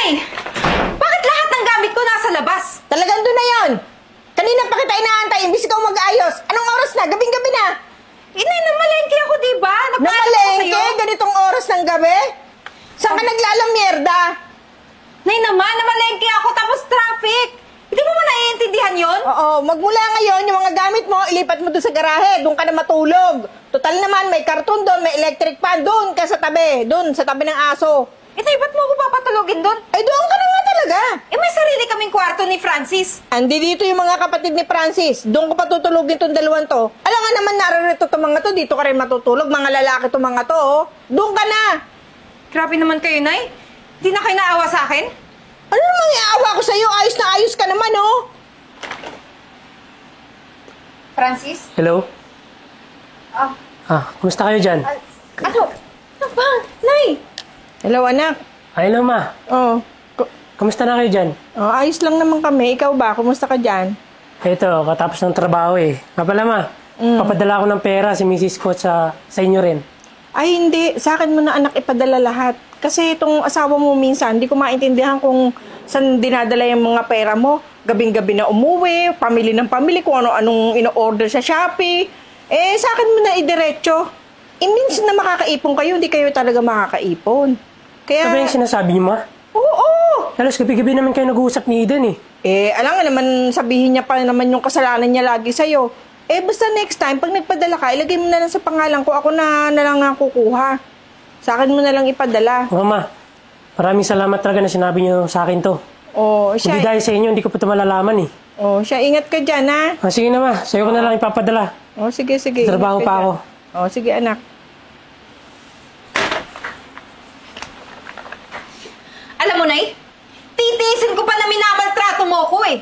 Nay! Bakit lahat ng gamit ko nasa labas? Talagang doon na yon. Kanina pa kita inaantay, imbis ikaw mag-ayos. Anong oras na? Gabing-gabi na. Nay, namalengke ako, diba? Namalengke? Ganitong oras ng gabi? Saan ka naglalamierda? Nay naman, namalengke ako tapos traffic. Hindi mo ba naiintindihan yon? Oo, magmula ngayon, yung mga gamit mo, ilipat mo doon sa garahe. Doon ka na matulog. Total naman, may karton doon, may electric fan. Doon ka sa tabi. Doon, sa tabi ng aso. Nay, ba't mo ako papatulogin doon? Ay, doon ka na nga talaga. May sarili kaming kwarto ni Francis. Andi dito yung mga kapatid ni Francis. Doon ko patutulogin tong dalawang to. Alam nga naman, naririto itong mga to. Dito ka rin matutulog. Mga lalaki itong mga to, oh. Doon ka na. Grabe naman kayo, Nay. Hindi na kayo naawa sa akin? Ano namang iaawa ko sa'yo? Ayos na ayos ka naman, oh. Francis? Hello? Kumusta kayo dyan? Ano? Ano ba? Nay! Hello, anak. Ay, hello, ma. Oh. Kumusta na kayo dyan? Oh, ayos lang naman kami. Ikaw ba? Kumusta ka dyan? Ito, katapos ng trabaho eh. Nga pala, ma. Papadala ko ng pera si Mrs. ko sa inyo rin. Ay, hindi. Sa akin mo na anak ipadala lahat. Kasi itong asawa mo minsan, hindi ko maintindihan kung saan dinadala yung mga pera mo. Gabing-gabi na umuwi, pamili ng pamili, kung ano-anong ino-order sa Shopee. Eh, sa akin mo na idiretso. Minsan na makakaipon kayo, hindi kayo talaga makakaipon. Kaya... Ito ba yung sinasabi niyo, ma? Oo! Halos gabi-gabi naman kayo nag-uusap ni Eden eh. Alam nga naman, sabihin niya pa naman yung kasalanan niya lagi sa'yo. Basta next time, pag nagpadala ka, ilagay mo na lang sa pangalan ko, ako na lang nga kukuha. Sa akin mo na lang ipadala. Oo, ma. Maraming salamat talaga na sinabi niyo sa akin to. Oh, siya... Hindi dahil sa inyo, hindi ko pa ito malalaman eh. Oh, siya, ingat ka dyan, ha? Sige na, ma. Sa'yo ko na lang ipapadala. Oh, sige. Trabaho pa ako. Oh, sige, anak. Alam mo, Nay, titiisin ko pa na minamaltrato mo ko eh.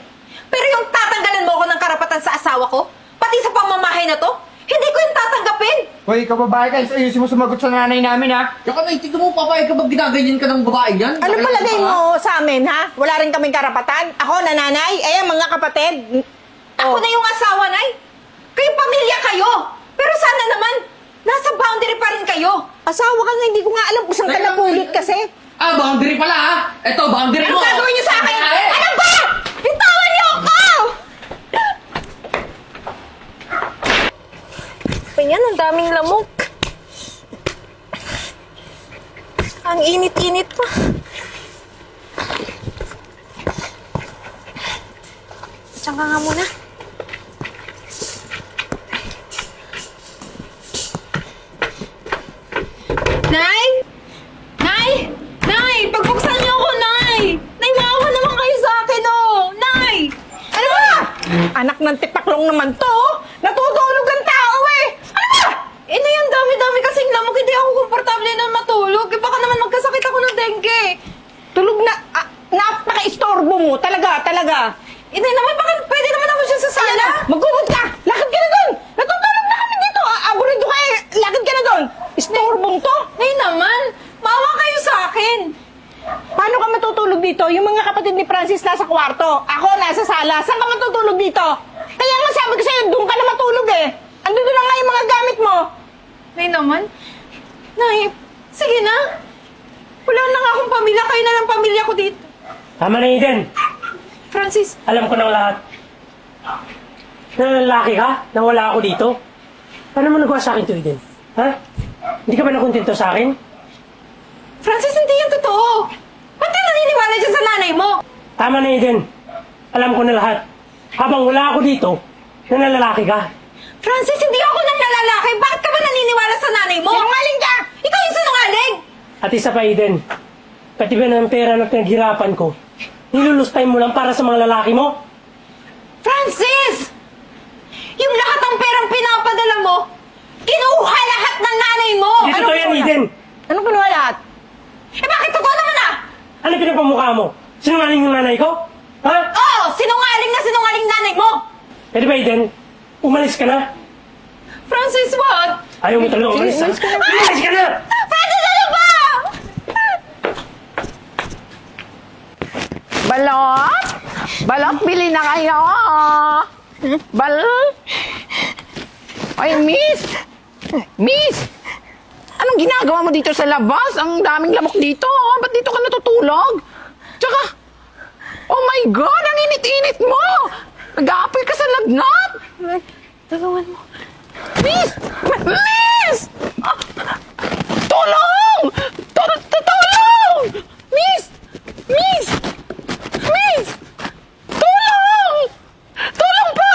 Pero yung tatanggalan mo ako ng karapatan sa asawa ko, pati sa pamamahay na to, hindi ko yung tatanggapin. Hoy, kababae ka, ayusin mo sumagot sa nanay namin, ha? Tsaka naitignan mo, papayag ka ba ginaganyan ka ng babae yan? Ano palagay mo sa amin, ha? Wala rin kaming karapatan? Ako, nanay? Mga kapatid? Ako na yung asawa, Nay. Kayong pamilya kayo. Pero sana naman, nasa boundary pa rin kayo. Asawa ka nga, hindi ko nga alam kung saan ka napulot kasi. Boundary pala, ha? Eto, boundary Ano mo! gagawin niyo sa akin? Ay! Ano ba? Bitawan niyo ako! Yan, ang daming lamok. Ang init-init pa. Diyan ka nga muna. Nay! Nay! Nay! Pagbuksan niyo ako, Nay! Nay, maawa naman kayo sa akin, oh! Nay! Ano ba? Anak ng tipaklong naman to. Natutulog ang tao eh. Ano ba? Nay, ang dami-dami kasing lamok. Hindi ako komportable na matulog. Baka naman magkasakit ako ng dengue. Tulog na. Napaka-istorbo mo. Talaga. Nay naman, baka pwede naman ako siya sa sala. Magkumot ka. Lakad ka na doon. Natutulog na kami dito. Aburido ka eh. Lakad ka na doon. Istorbong to. Nay naman, maawa kayo sa akin. Paano ka matutulog dito? Yung mga kapatid ni Francis nasa kwarto. Ako nasa sala. Saan ka matutulog dito? Kaya nga sabi ko sa'yo, doon ka na matulog eh. Andun na nga yung mga gamit mo. Nay naman, Nay, sige na. Wala na nga akong pamilya. Kayo na lang pamilya ko dito. Tama na, Eden. Francis, Alam ko ng lahat. Nalalaki ka? Nang wala ako dito? Paano mo nagawa sa akin to, Eden? Ha? Hindi ka ba nakontento sa akin? Francis, hindi yan totoo. Ba't ka naniniwala dyan sa nanay mo? Tama na, Eden. Alam ko na lahat. Habang wala ako dito, nalalaki ka. Francis, hindi ako nang nalalaki. Bakit ka ba naniniwala sa nanay mo? Sinungaling ka! Ikaw yung sinungaling! At isa pa, Eden. Pati ba ng pera na pinaghirapan ko, nilulustay mo lang para sa mga lalaki mo? Francis! Yung lahat ng perang pinapadala mo, kinuha lahat ng nanay mo! Hindi totoo yan, Eden. Anong kinuha lahat? Bakit totoo naman ah? Ano pinapamukha mo? Sinungaling yung nanay ko? Ha? Oo! Sinungaling nanay mo! Pwede ba, Eden? Umalis ka na? Francis, what? Ayaw mo talaga umalis, ha? Umalis ka na! Francis, ano ba? Balot? Balot, bili na kayo. Ay, miss! Miss! Anong ginagawa mo dito sa labas? Ang daming lamok dito. Ba't dito ka natutulog? Tsaka, oh my God, ang init-init mo! Nag-aapoy ka sa lagnat! Tulungan mo. Miss! Miss! Ah, tulong! Tulong! Miss! Miss! Miss! Tulong! Tulong pa!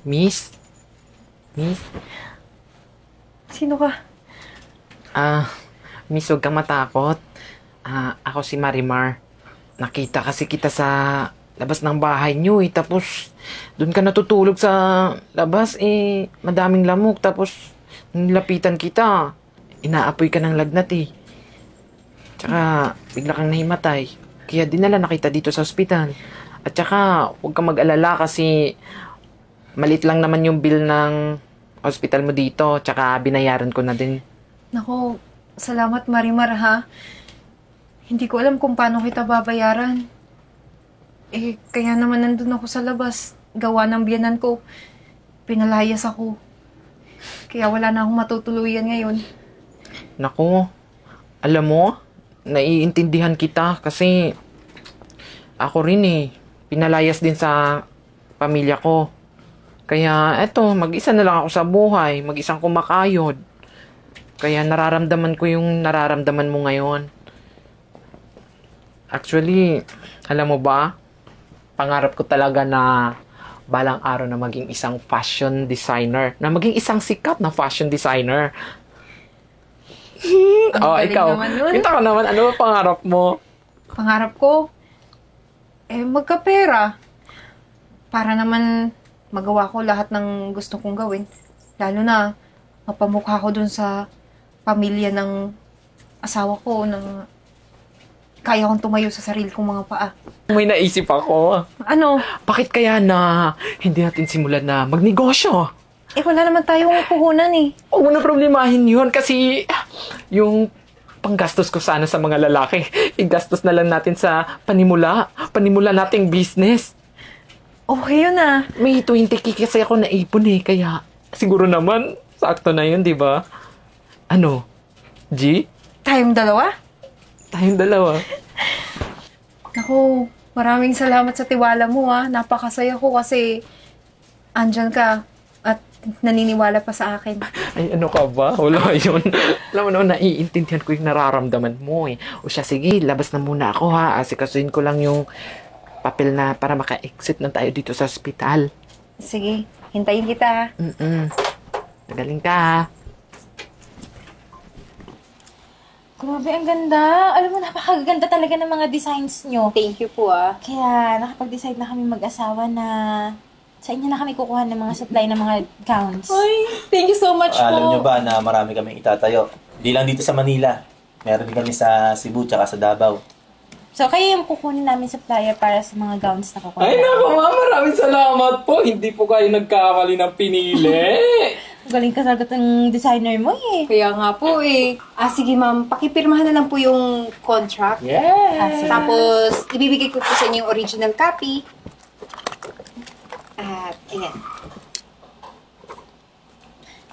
Miss? Miss? Sino ka? Miss, huwag kang matakot. Ako si Marimar. Nakita kasi kita sa labas ng bahay niyo eh. Tapos, doon ka natutulog sa labas eh. Madaming lamok. Tapos, nilapitan kita. Inaapoy ka ng lagnat eh. Tsaka, bigla kang nahimatay. Kaya dinala na kita dito sa ospital. At tsaka, huwag kang mag-alala kasi malit lang naman yung bill ng hospital mo dito. Tsaka, binayaran ko na din. Nako, salamat Marimar ha. Hindi ko alam kung paano kita babayaran. Eh, kaya naman nandun ako sa labas. Gawa ng biyanan ko. Pinalayas ako. Kaya wala na akong matutuluyan ngayon. Naku, alam mo, naiintindihan kita kasi ako rin eh, pinalayas din sa pamilya ko. Kaya eto, mag-isa na lang ako sa buhay, mag-isang kumakayod. Kaya nararamdaman ko yung nararamdaman mo ngayon. Actually, alam mo ba, pangarap ko talaga na balang araw na maging isang fashion designer, na maging isang sikat na fashion designer. Oh, galing ikaw. naman nun. Kita ka naman, ano ba pangarap mo? Pangarap ko, magkapera. Para naman magawa ko lahat ng gusto kong gawin. Lalo na, mapamukha ko dun sa pamilya ng asawa ko na kaya kong tumayo sa sarili kong mga paa. May naisip ako. Ano? Bakit kaya na hindi natin simulan na magnegosyo? Wala naman tayong puhunan eh. Huwag mo na problemahin yun kasi yung panggastos ko sana sa mga lalaki, igastos na lang natin sa panimula nating business. Okay yun ah. May 20k kasi ako naipon eh, kaya siguro naman, sakto na yun, di ba? Ano? G? Tayong dalawa? Tayong dalawa. Naku, maraming salamat sa tiwala mo ah. Napakasaya ko kasi andyan ka at naniniwala pa sa akin. Ay, ano ka ba? Wala yun. Alam mo naman, naiintindihan ko yung nararamdaman mo eh. O siya, sige, labas na muna ako ha. Asikasuhin ko lang yung papel na para maka-exit na tayo dito sa ospital. Sige, hintayin kita. Magaling ka ha. Grabe, ang ganda. Alam mo, napakaganda talaga ng mga designs nyo. Thank you po ah. Kaya nakapag-decide na kami mag-asawa na sa inyo na kami kukuha ng mga supply ng mga gowns. Ay, thank you so much po. Alam nyo ba na marami kaming itatayo? Hindi lang dito sa Manila. Meron din kami sa Cebu tsaka sa Davao. So, kayo yung kukunin namin supplier para sa mga gowns na kukuha. Ay, naku ma, maraming salamat po. Hindi po kayo nagkamali ng pinili. Galing ka sagot ng designer mo eh. Kaya nga po eh. Sige ma'am, pakipirmahan na lang po yung contract. Yes! Tapos, ibibigay ko po sa inyo yung original copy. At, ayan.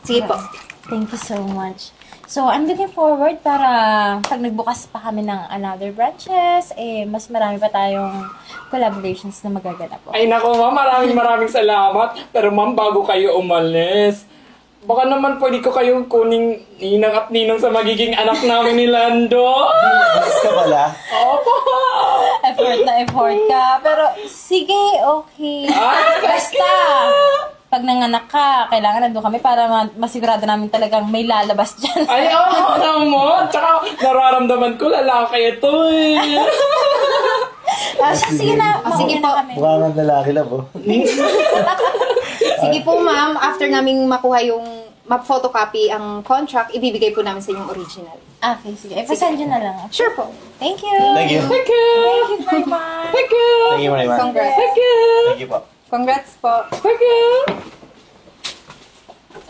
Sige po. Thank you so much. So, I'm looking forward para pag nagbukas pa kami ng another branches, mas marami pa tayong collaborations na magaganap po. Ay naku ma'am, maraming salamat. Pero ma'am, bago kayo umalis, baka naman pwede ko kayong kuning ninang at ninong sa magiging anak namin ni Lando. Mas ka pala? Opo! Effort ka. Pero, sige, okay. Basta, pag nanganak ka, kailangan nandun kami para masigurado namin talagang may lalabas dyan. Ay, oo naman. Tsaka, nararamdaman ko lalaki ito eh. Sige na, sige mauna po. na kami. Mukha nga lalaki lang, oh. Sige po ma'am, after naming makuha yung map-photocopy ang contract, ibibigay po namin sa inyong original. Okay, sige. Pasend nyo na lang. Sure po. Thank you. Thank you. Thank you. Thank you very much. Thank you. Thank you, Marimar. Congrats. Thank you. Thank you po. Congrats po. Thank you.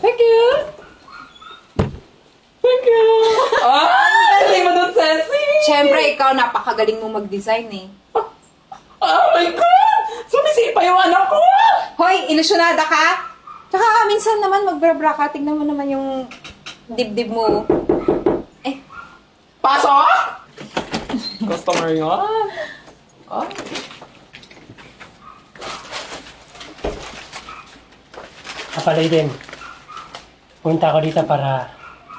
Thank you. Thank you. Ay, mo doon, Ceci. Siyempre, ikaw napakagaling mo mag-design eh. Oh my God! Sumisipa yung anak ko! Hoy, ilusyonada ka? Tsaka minsan naman magbra-bra ka, tignan mo naman yung dibdib mo. Pasok! customer yan. Ah. Kapalay din. Punta ako dito para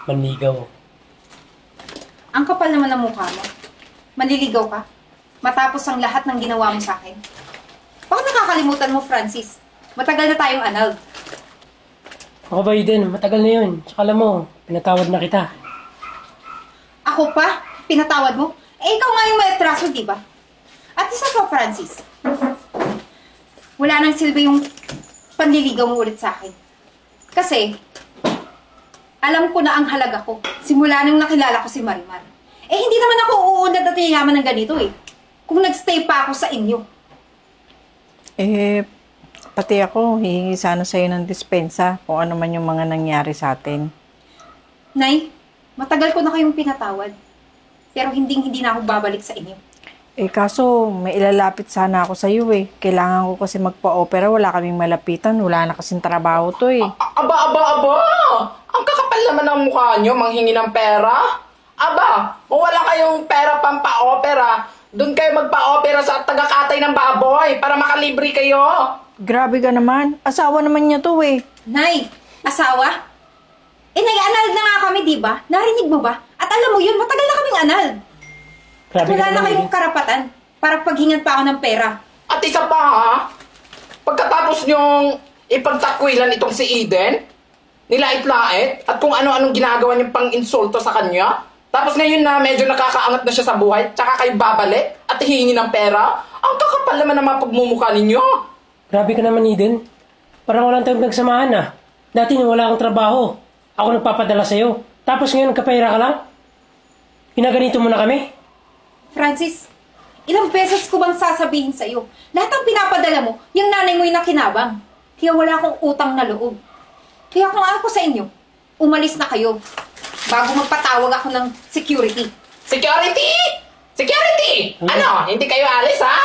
manligaw. Ang kapal naman ng mukha mo. Manliligaw ka. Matapos ang lahat ng ginawa mo sa akin. Bakit nakakalimutan mo, Francis? Matagal na tayong anal. Ako ba din? Matagal na yun. Tsaka alam mo, pinatawad na kita. Ako pa? Pinatawad mo? Eh, ikaw nga yung may atraso, di ba? At isa pa, Francis. Wala nang silbi yung panliligaw mo ulit sa akin. Kasi, alam ko na ang halaga ko. Simula nung nakilala ko si Marimar. Eh, hindi naman ako uunad at yayaman ng ganito eh. Kung nagstay pa ako sa inyo. Eh, pati ako, hihingi sana sa'yo ng dispensa kung ano man yung mga nangyari sa atin. Nay, matagal ko na kayong pinatawad. Pero hindi na ako babalik sa inyo. Eh, kaso, may ilalapit sana ako sa'yo eh. Kailangan ko kasi magpa-opera, wala kaming malapitan, wala na kasing trabaho to eh. Aba! Ang kakapal naman ng mukha nyo, manghingi ng pera. Aba, kung wala kayong pera pang pa-opera, doon kayo magpa-opera sa taga-katay ng baboy para makalibre kayo. Grabe ka naman, asawa naman niya to eh. Nay, asawa? Eh, nag-anal na nga kami, di ba? Narinig mo ba? At alam mo yun, matagal na kaming anal. At Grabe wala ka na naman, kayong Eden. karapatan para paghingan pa ako ng pera. At isa pa ha, pagkatapos nyong ipagtakwilan itong si Eden, nilait-lait, at kung ano-anong ginagawa niyong pang-insulto sa kanya, tapos ngayon na medyo nakakaangat na siya sa buhay, tsaka kayo babalik at hihingi ng pera, ang kakapal naman ng mga pagmumukha ninyo. Grabe ka naman, Eden. Parang walang tayong nagsamahan na. Dati nung wala akong trabaho, ako nagpapadala sa'yo. Tapos ngayon, kapayra ka lang? Pinaganito mo na kami? Francis, ilang beses ko bang sasabihin sa'yo? Lahat ng pinapadala mo, yung nanay mo yung nakinabang. Kaya wala akong utang na loob. Kaya kung ako sa inyo, umalis na kayo. Bago magpatawag ako ng security. Security! Security! Ano? Hindi kayo alis, ha?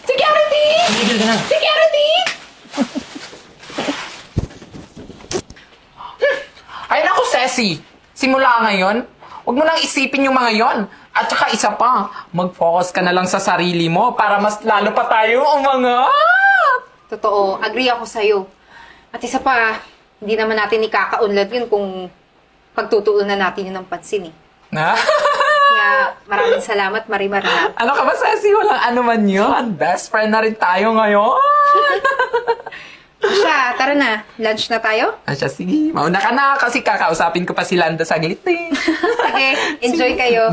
Security! Tigil ka na. Security! Ay naku, Ceci. Simula ngayon, huwag mo nang isipin yung mga yon. At saka isa pa, mag-focus ka na lang sa sarili mo para mas lalo pa tayo umangat. Totoo, agree ako sa'yo. At isa pa, hindi naman natin ikakaunlad yun kung pagtutuunan natin yun ng pansin eh. Na? Kaya maraming salamat, Marimar. Ha? Ano ka ba, Ceci? Walang ano man yun. Best friend na rin tayo ngayon. Siya, tara na. Lunch na tayo? Asya, sige. Mauna ka na kasi kakausapin ko pa si Landa saglit eh. Sige, enjoy kayo.